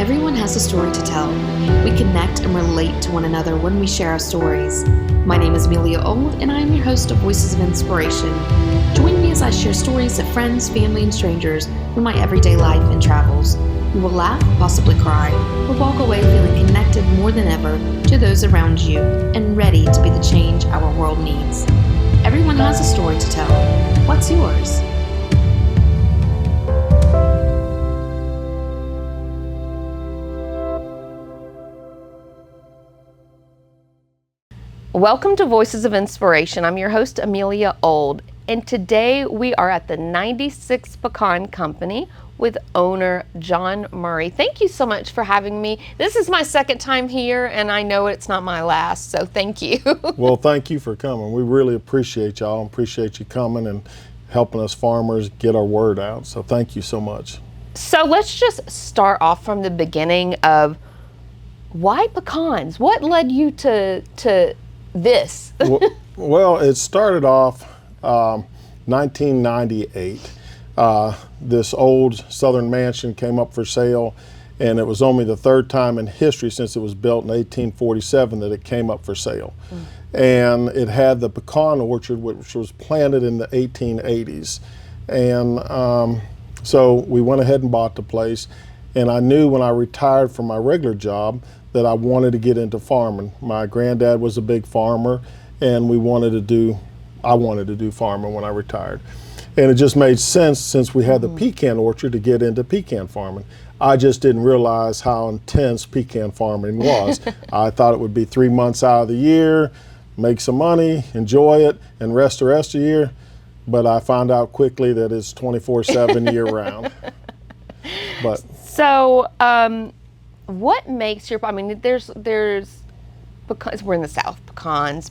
Everyone has a story to tell. We connect and relate to one another when we share our stories. My name is Amelia Old, and I am your host of Voices of Inspiration. Join me as I share stories of friends, family, and strangers from my everyday life and travels. You will laugh, possibly cry, or walk away feeling connected more than ever to those around you and ready to be the change our world needs. Everyone has a story to tell. What's yours? Welcome to Voices of Inspiration. I'm your host, Amelia Old, and today we are at the 96 Pecan Company with owner John Murray. Thank you so much for having me. This is my second time here, and I know it's not my last, so thank you. Well, thank you for coming. We really appreciate y'all, appreciate you coming and helping us farmers get our word out, so thank you so much. So let's just start off from the beginning of why pecans? What led you to this? Well, it started off 1998. This old southern mansion came up for sale, and it was only the third time in history since it was built in 1847 that it came up for sale. And it had the pecan orchard, which was planted in the 1880s. And so we went ahead and bought the place, and I knew when I retired from my regular job that I wanted to get into farming. My granddad was a big farmer, and I wanted to do farming when I retired. And it just made sense, since we had the pecan orchard, to get into pecan farming. I just didn't realize how intense pecan farming was. I thought it would be 3 months out of the year, make some money, enjoy it, and rest the rest of the year. But I found out quickly that it's 24/7 year round. But So, what makes your, there's pecans, we're in the South,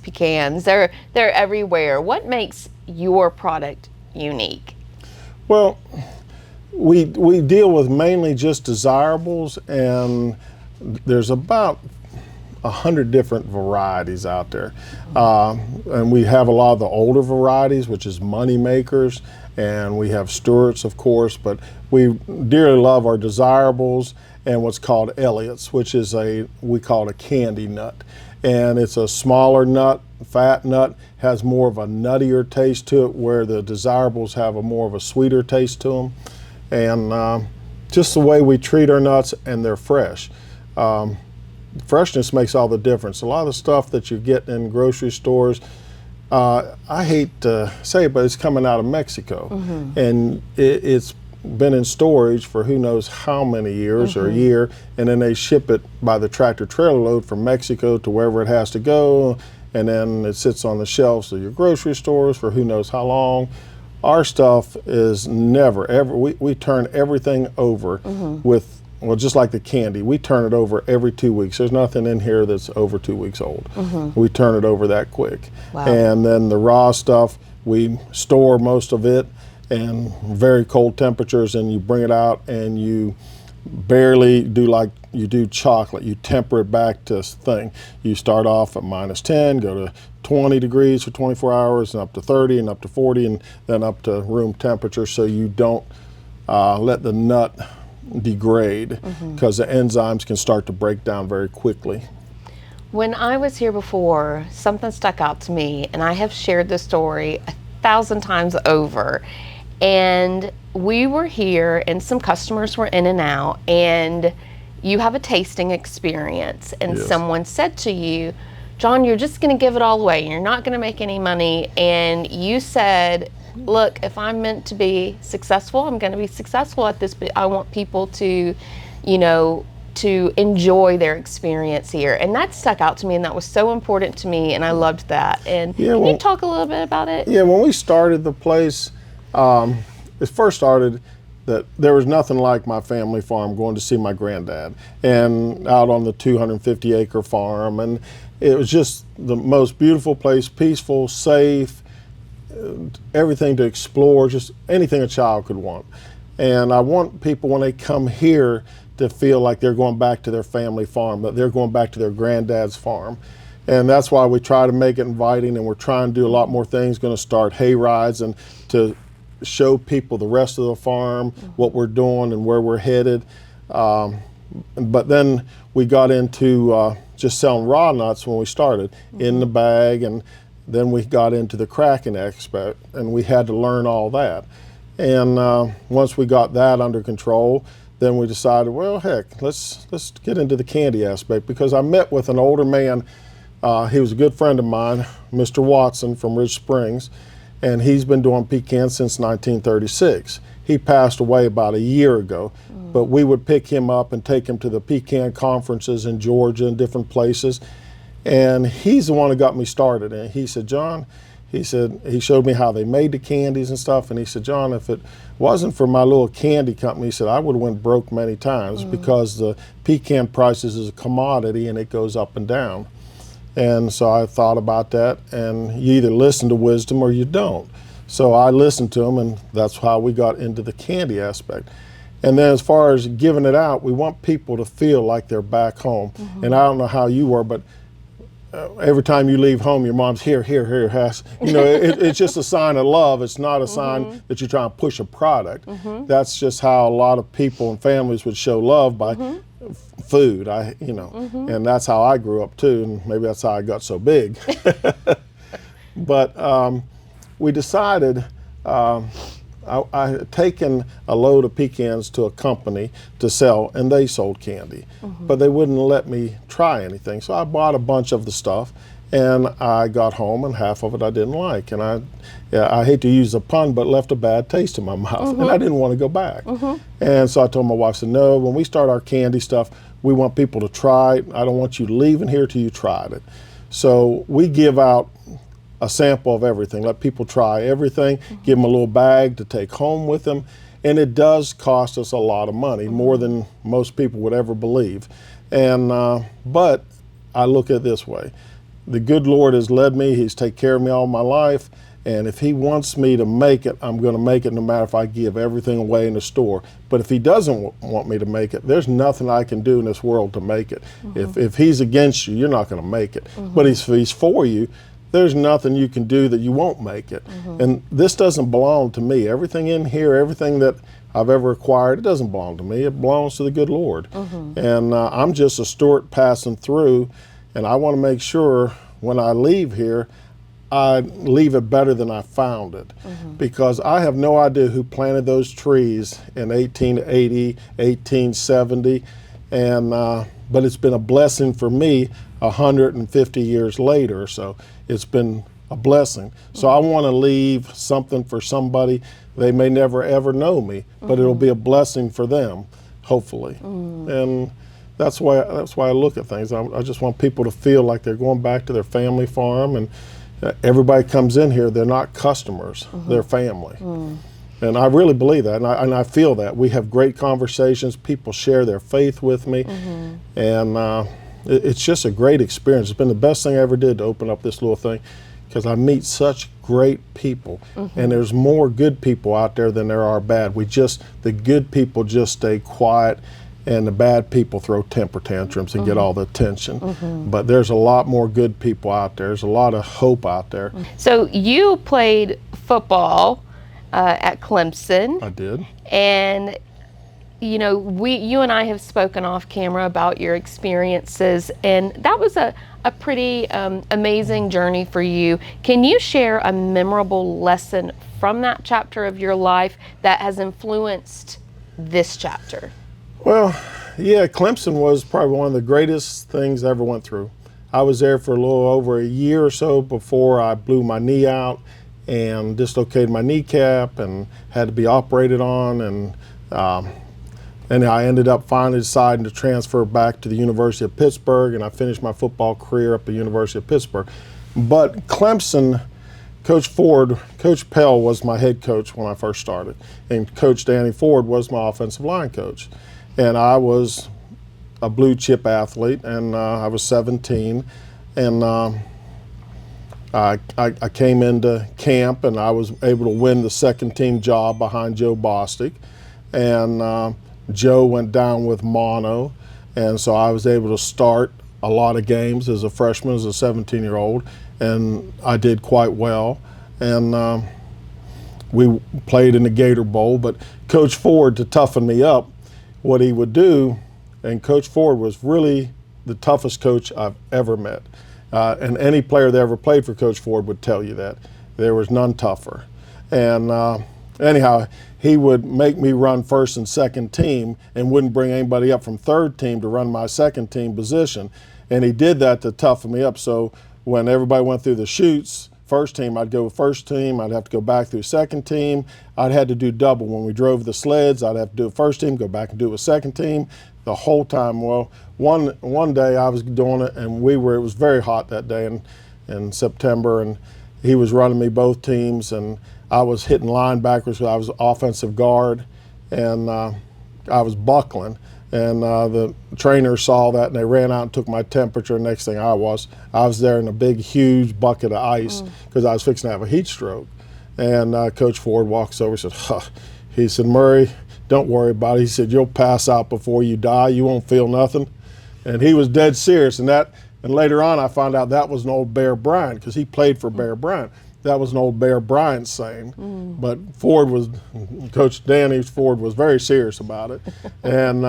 pecans, they're everywhere. What makes your product unique? Well, we deal with mainly just desirables, and there's about 100 different varieties out there. And we have a lot of the older varieties, which is money makers, and we have Stewart's, of course, but we dearly love our desirables and what's called Elliott's, which is we call it a candy nut. And it's a smaller nut, fat nut, has more of a nuttier taste to it, where the desirables have more of a sweeter taste to them. And just the way we treat our nuts, and they're fresh. Freshness makes all the difference. A lot of the stuff that you get in grocery stores, I hate to say it, but it's coming out of Mexico. And it's been in storage for who knows how many years or a year, and then they ship it by the tractor trailer load from Mexico to wherever it has to go, and then it sits on the shelves of your grocery stores for who knows how long. Our stuff is never, ever, we turn everything over with, well, just like the candy, we turn it over every 2 weeks. There's nothing in here that's over 2 weeks old. We turn it over that quick. Wow. And then the raw stuff, we store most of it in very cold temperatures, and you bring it out and you barely do like you do chocolate. You temper it back to thing. You start off at -10, go to 20 degrees for 24 hours, and up to 30, and up to 40, and then up to room temperature, so you don't let the nut degrade, because the enzymes can start to break down very quickly. When I was here before, something stuck out to me, and I have shared this story 1,000 times over. And we were here, and some customers were in and out, and you have a tasting experience, and Yes. someone said to you, John, you're just going to give it all away. You're not going to make any money. And you said, look, if I'm meant to be successful, I'm going to be successful at this, but I want people to, to enjoy their experience here. And that stuck out to me, and that was so important to me, and I loved that. And can you talk a little bit about it? Yeah, when we started the place, it first started that there was nothing like my family farm, going to see my granddad, and out on the 250-acre farm, and it was just the most beautiful place, peaceful, safe, everything to explore, just anything a child could want. And I want people, when they come here, to feel like they're going back to their family farm, that they're going back to their granddad's farm. And that's why we try to make it inviting, and we're trying to do a lot more things. Going to start hay rides, and to show people the rest of the farm, what we're doing and where we're headed. But then we got into just selling raw nuts when we started, in the bag, and then we got into the cracking aspect, and we had to learn all that. And once we got that under control, then we decided, well, heck, let's get into the candy aspect, because I met with an older man. He was a good friend of mine, Mr. Watson from Ridge Springs, and he's been doing pecans since 1936. He passed away about a year ago, but we would pick him up and take him to the pecan conferences in Georgia and different places. And he's the one who got me started. And he said, John, he showed me how they made the candies and stuff. And he said, John, if it wasn't for my little candy company, he said, I would have went broke many times, because the pecan prices is a commodity and it goes up and down. And so I thought about that, and you either listen to wisdom or you don't. So I listened to him, and that's how we got into the candy aspect. And then as far as giving it out, we want people to feel like they're back home. And I don't know how you were, but every time you leave home, your mom's here, it's just a sign of love. It's not a sign that you're trying to push a product. That's just how a lot of people and families would show love, by food, and that's how I grew up too, and maybe that's how I got so big. But we decided, I had taken a load of pecans to a company to sell, and they sold candy, but they wouldn't let me try anything. So I bought a bunch of the stuff, and I got home, and half of it I didn't like, and I hate to use a pun, but left a bad taste in my mouth, and I didn't want to go back. And so I told my wife, I said, no, when we start our candy stuff, we want people to try it. I don't want you leaving here till you tried it. So we give out a sample of everything, let people try everything, give them a little bag to take home with them, and it does cost us a lot of money, more than most people would ever believe. And but I look at it this way: the good Lord has led me, He's taken care of me all my life, and if He wants me to make it, I'm going to make it, no matter if I give everything away in the store. But if He doesn't want me to make it, there's nothing I can do in this world to make it. If He's against you, you're not going to make it. But if He's for you, there's nothing you can do that you won't make it. And this doesn't belong to me. Everything in here, everything that I've ever acquired, it doesn't belong to me. It belongs to the good Lord. And I'm just a steward passing through, and I want to make sure when I leave here, I leave it better than I found it. Because I have no idea who planted those trees in 1880, 1870, and but it's been a blessing for me 150 years later. So it's been a blessing. So I want to leave something for somebody. They may never ever know me, but it'll be a blessing for them, hopefully. And that's why I look at things. I just want people to feel like they're going back to their family farm, and everybody comes in here, they're not customers, they're family. And I really believe that, and I feel that. We have great conversations, people share their faith with me, and it's just a great experience. It's been the best thing I ever did to open up this little thing, because I meet such great people, and there's more good people out there than there are bad. The good people just stay quiet, and the bad people throw temper tantrums and get all the attention. But there's a lot more good people out there. There's a lot of hope out there. So you played football at Clemson. I did. And you and I have spoken off camera about your experiences, and that was a pretty amazing journey for you. Can you share a memorable lesson from that chapter of your life that has influenced this chapter? Well, yeah, Clemson was probably one of the greatest things I ever went through. I was there for a little over a year or so before I blew my knee out and dislocated my kneecap and had to be operated on, and I ended up finally deciding to transfer back to the University of Pittsburgh, and I finished my football career at the University of Pittsburgh. But Clemson, Coach Pell was my head coach when I first started, and Coach Danny Ford was my offensive line coach. And I was a blue chip athlete, and I was 17, and I came into camp, and I was able to win the second team job behind Joe Bostic, and Joe went down with mono, and so I was able to start a lot of games as a freshman, as a 17-year-old, and I did quite well. And we played in the Gator Bowl, but Coach Ford, to toughen me up, what he would do And Coach Ford was really the toughest coach I've ever met. And any player that ever played for Coach Ford would tell you that. There was none tougher. And anyhow, he would make me run first and second team and wouldn't bring anybody up from third team to run my second team position. And he did that to toughen me up. So when everybody went through the chutes, first team, I'd go first team, I'd have to go back through second team. I'd had to do double. When we drove the sleds, I'd have to do a first team, go back and do a second team the whole time. Well, one day I was doing it, and it was very hot that day in September, and he was running me both teams, and I was hitting linebackers, so I was offensive guard, and I was buckling. And the trainers saw that, and they ran out and took my temperature. Next thing I was there in a big, huge bucket of ice because I was fixing to have a heat stroke. And Coach Ford walks over and said, huh. He said, Murray, don't worry about it. He said, you'll pass out before you die. You won't feel nothing. And he was dead serious. And later on, I found out that was an old Bear Bryant because he played for Bear Bryant. That was an old Bear Bryant saying, but Coach Danny Ford was very serious about it. And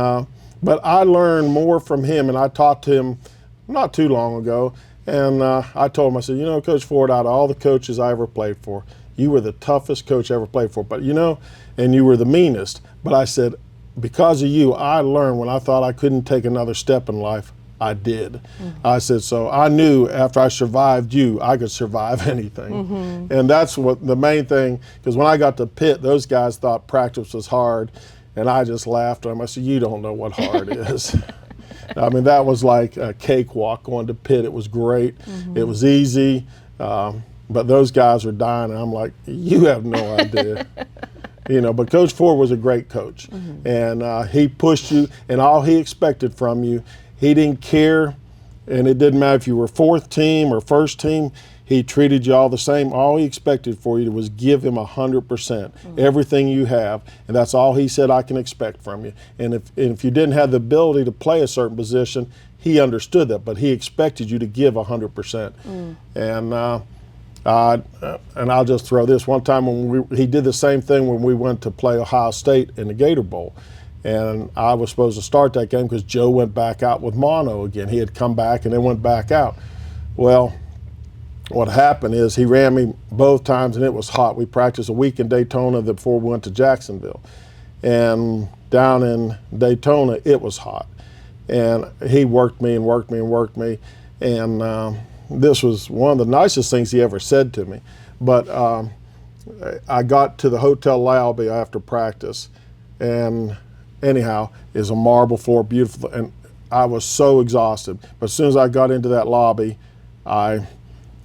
but I learned more from him, and I talked to him not too long ago, and I told him, I said, you know, Coach Ford, out of all the coaches I ever played for, you were the toughest coach I ever played for, but you know, and you were the meanest. But I said, because of you, I learned when I thought I couldn't take another step in life, I did. I said, so I knew after I survived you, I could survive anything. And that's what the main thing, because when I got to Pitt, those guys thought practice was hard, and I just laughed at them. I said, you don't know what hard is. I mean, that was like a cakewalk going to Pitt. It was great. It was easy, but those guys are dying, and I'm like, you have no idea. You know, but Coach Ford was a great coach, and he pushed you, and all he expected from you, he didn't care, and it didn't matter if you were fourth team or first team. He treated you all the same. All he expected for you was give him 100%, everything you have, and that's all he said I can expect from you. And if you didn't have the ability to play a certain position, he understood that, but he expected you to give 100%. And I'll just throw this. One time when he did the same thing when we went to play Ohio State in the Gator Bowl. And I was supposed to start that game because Joe went back out with mono again. He had come back and then went back out. Well, what happened is he ran me both times, and it was hot. We practiced a week in Daytona before we went to Jacksonville. And down in Daytona, it was hot. And he worked me and worked me and worked me. And this was one of the nicest things he ever said to me. But I got to the hotel lobby after practice, and anyhow, is a marble floor, beautiful, and I was so exhausted. But as soon as I got into that lobby, all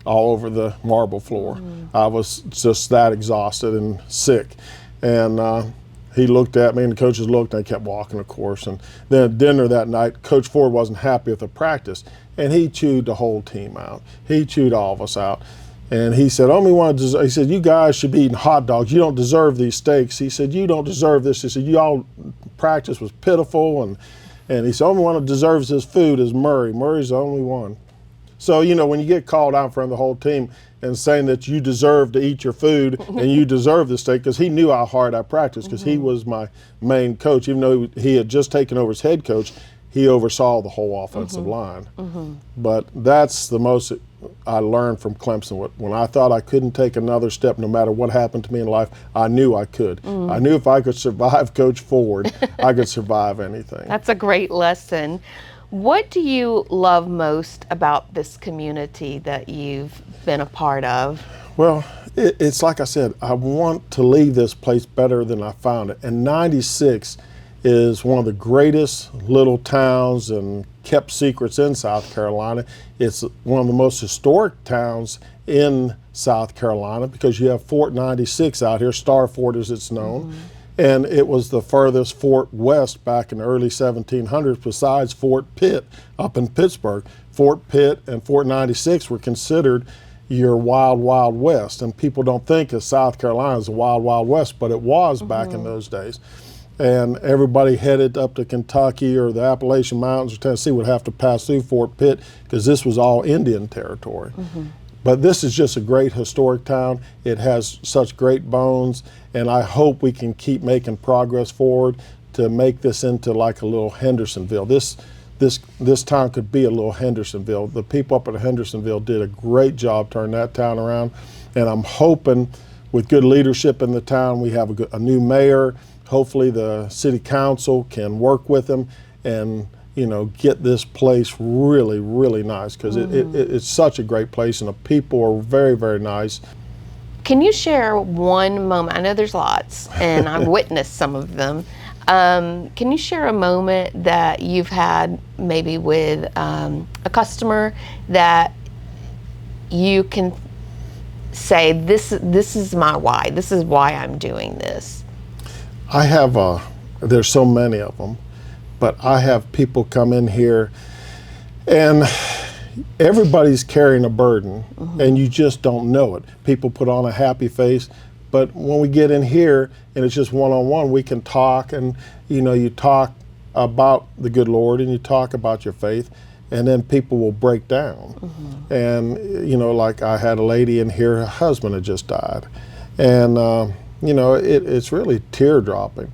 over the marble floor. I was just that exhausted and sick. And he looked at me, and the coaches looked, and they kept walking, of course. And then at dinner that night, Coach Ford wasn't happy with the practice, and he chewed the whole team out. He chewed all of us out. And he said, he said, you guys should be eating hot dogs. You don't deserve these steaks. He said, you don't deserve this. He said, you all practice was pitiful. And he said, only one that deserves this food is Murray. Murray's the only one. So, you know, when you get called out in front of the whole team and saying that you deserve to eat your food and you deserve the steak, because he knew how hard I practiced, because he was my main coach. Even though he had just taken over as head coach, he oversaw the whole offensive line. But that's the most I learned from Clemson. When I thought I couldn't take another step, no matter what happened to me in life, I knew I could. I knew if I could survive Coach Ford, I could survive anything. That's a great lesson. What do you love most about this community that you've been a part of? Well, it's like I said, I want to leave this place better than I found it. And 96 is one of the greatest little towns and kept secrets in South Carolina. It's one of the most historic towns in South Carolina because you have Fort 96 out here, Star Fort as it's known. And it was the furthest fort west back in the early 1700s besides Fort Pitt up in Pittsburgh. Fort Pitt and Fort 96 were considered your wild, wild west. And people don't think of South Carolina as a wild, wild west, but it was back in those days. And everybody headed up to Kentucky or the Appalachian Mountains or Tennessee would have to pass through Fort Pitt because this was all Indian territory. but this is just a great historic town. It has such great bones, and I hope we can keep making progress forward to make this into like a little Hendersonville. This town could be a little Hendersonville. The people up at Hendersonville did a great job turning that town around, and I'm hoping with good leadership in the town, we have a new mayor. Hopefully the city council can work with them and get this place really, really nice, because it's such a great place and the people are very, very nice. Can you share one moment? I know there's lots, and I've witnessed some of them. Can you share a moment that you've had maybe with a customer that you can say, this is my why, this is why I'm doing this? I have, there's so many of them, but I have people come in here and everybody's carrying a burden, and you just don't know it. People put on a happy face, but when we get in here and it's just one-on-one, we can talk, and you talk about the good Lord and you talk about your faith, and then people will break down. And like I had a lady in here, her husband had just died, and it's really tear-dropping.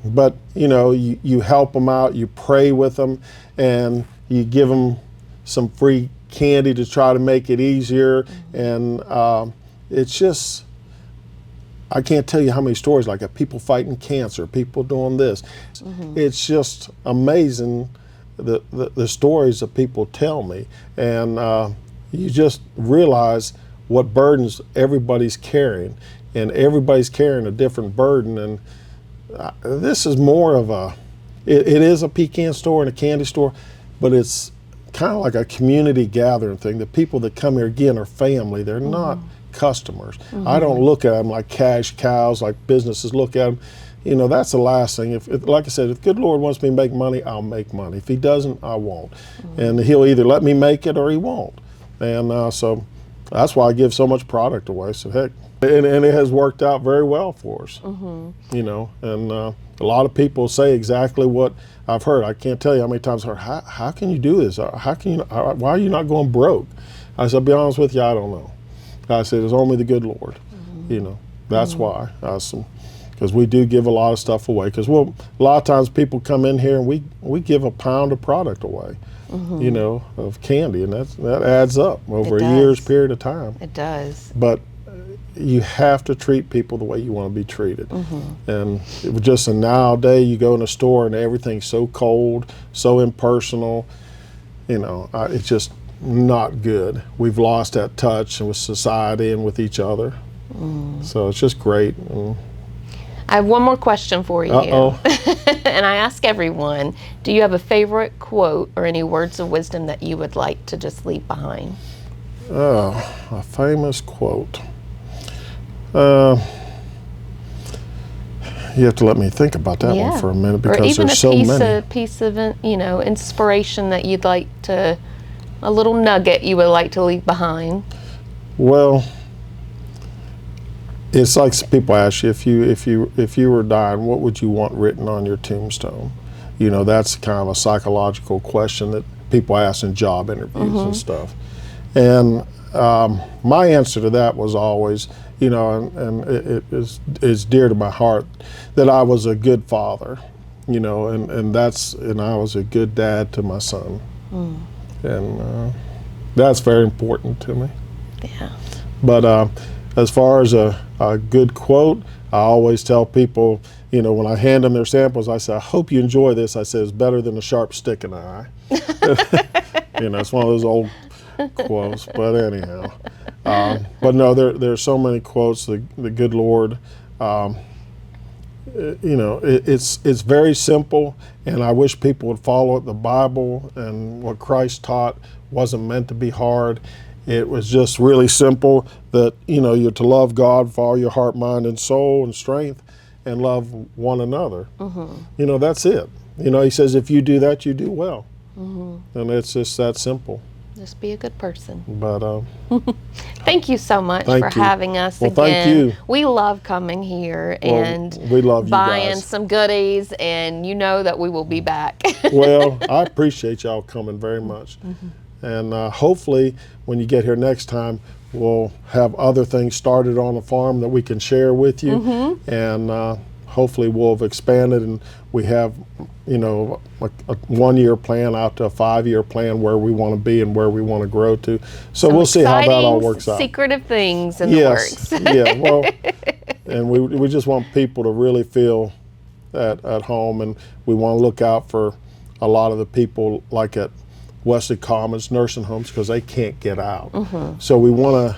But you help them out, you pray with them, and you give them some free candy to try to make it easier. And it's just, I can't tell you how many stories like that. People fighting cancer, people doing this. It's just amazing the stories that people tell me. And you just realize what burdens everybody's carrying, and everybody's carrying a different burden. And this is more of it is a pecan store and a candy store, but it's kind of like a community gathering thing. The people that come here, again, are family. They're not customers. I don't look at them like cash cows, like businesses look at them. That's the last thing. If like I said, if the good Lord wants me to make money, I'll make money. If he doesn't, I won't. And he'll either let me make it or he won't. And so that's why I give so much product away. So heck, and it has worked out very well for us. And a lot of people say exactly what I've heard. I can't tell you how many times I've heard, how can you do this? How can you? Why are you not going broke? I said, I'll be honest with you, I don't know. I said, it's only the good Lord. That's why. Because we do give a lot of stuff away. Because a lot of times people come in here and we give a pound of product away, of candy, and that adds up over a year's period of time. It does. But you have to treat people the way you want to be treated. And it was just nowadays you go in a store and everything's so cold, so impersonal. It's just not good. We've lost that touch with society and with each other. So it's just great. I have one more question for you. And I ask everyone, do you have a favorite quote or any words of wisdom that you would like to just leave behind? A famous quote. You have to let me think about that one for a minute, because there's so many. Or even a piece of inspiration that you'd like to, a little nugget you would like to leave behind. Well, it's like people ask you, if you were dying, what would you want written on your tombstone? That's kind of a psychological question that people ask in job interviews and stuff. And my answer to that was always, and it is dear to my heart, that I was a good father, and I was a good dad to my son. And that's very important to me. Yeah. But as far as a good quote, I always tell people, when I hand them their samples, I say, I hope you enjoy this. I say, it's better than a sharp stick in the eye. It's one of those old quotes, but anyhow. But no, there's so many quotes. The good Lord, it's very simple, and I wish people would follow it. The Bible and what Christ taught wasn't meant to be hard. It was just really simple, that you're to love God with all your heart, mind, and soul and strength, and love one another. That's it. He says, if you do that, you do well. And it's just that simple. Just be a good person. But thank you so much for having us again. Thank you. We love coming here and we love you buying guys. Some goodies, and that we will be back. Well, I appreciate y'all coming very much. And hopefully when you get here next time, we'll have other things started on the farm that we can share with you. And hopefully we'll have expanded, and we have, you know, a 1-year plan out to a 5-year plan where we want to be and where we want to grow to. So we'll see how that all works out. Secretive things in the works. Yeah, well, and we just want people to really feel at home, and we want to look out for a lot of the people like at Wesley Commons nursing homes, because they can't get out. So we want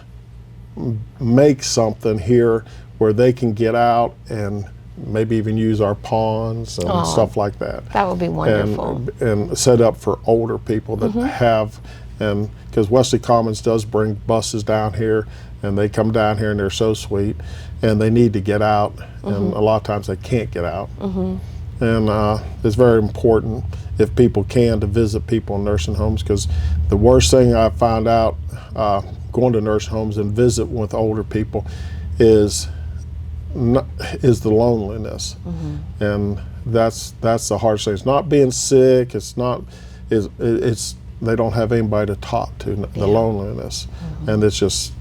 to make something here where they can get out and maybe even use our ponds and stuff like that. That would be wonderful. And set up for older people that have, and because Wesley Commons does bring buses down here, and they come down here and they're so sweet, and they need to get out, and a lot of times they can't get out. And it's very important, if people can, to visit people in nursing homes, because the worst thing I found out going to nursing homes and visit with older people is the loneliness. And that's the hardest thing. It's not being sick, it's they don't have anybody to talk to, the loneliness. And it's just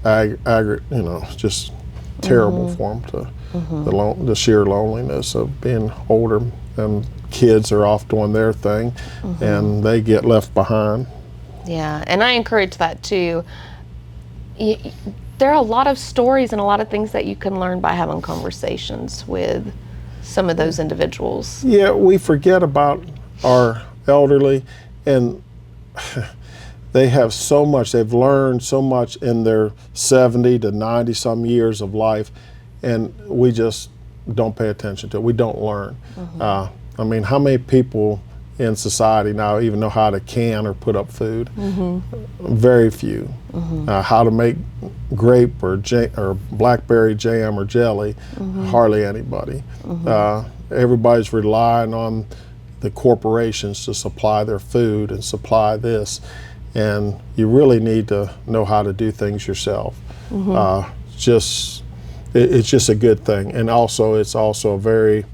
just terrible for them, the sheer loneliness of being older, and kids are off doing their thing and they get left behind. Yeah, and I encourage that too. There are a lot of stories and a lot of things that you can learn by having conversations with some of those individuals. Yeah, we forget about our elderly, and they have so much, they've learned so much in their 70 to 90 some years of life, and we just don't pay attention to it. We don't learn. I mean, how many people in society now even know how to can or put up food? Very few. How to make grape or blackberry jam or jelly? Hardly anybody. Everybody's relying on the corporations to supply their food and supply this, and you really need to know how to do things yourself. It's just a good thing, and also it's also a very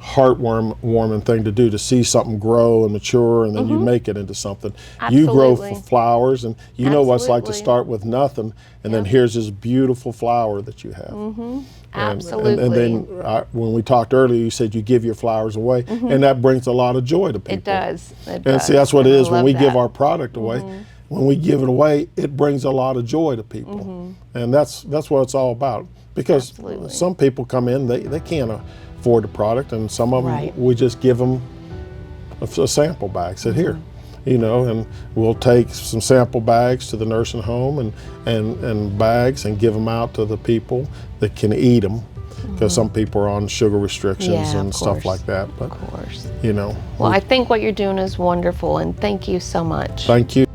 heartwarming thing to do, to see something grow and mature, and then you make it into something. You grow flowers, and you know what it's like to start with nothing, and then here's this beautiful flower that you have. Absolutely. And then when we talked earlier, you said you give your flowers away, and that brings a lot of joy to people. It does. And see, that's what it is when we give our product away. When we give it away, it brings a lot of joy to people, and that's what it's all about. Because some people come in, they can't afford the product, and some of them we just give them a sample bag. Said here, you know, and we'll take some sample bags to the nursing home and bags and give them out to the people that can eat them, because some people are on sugar restrictions and stuff like that. But of course, you know. Well, I think what you're doing is wonderful, and thank you so much. Thank you.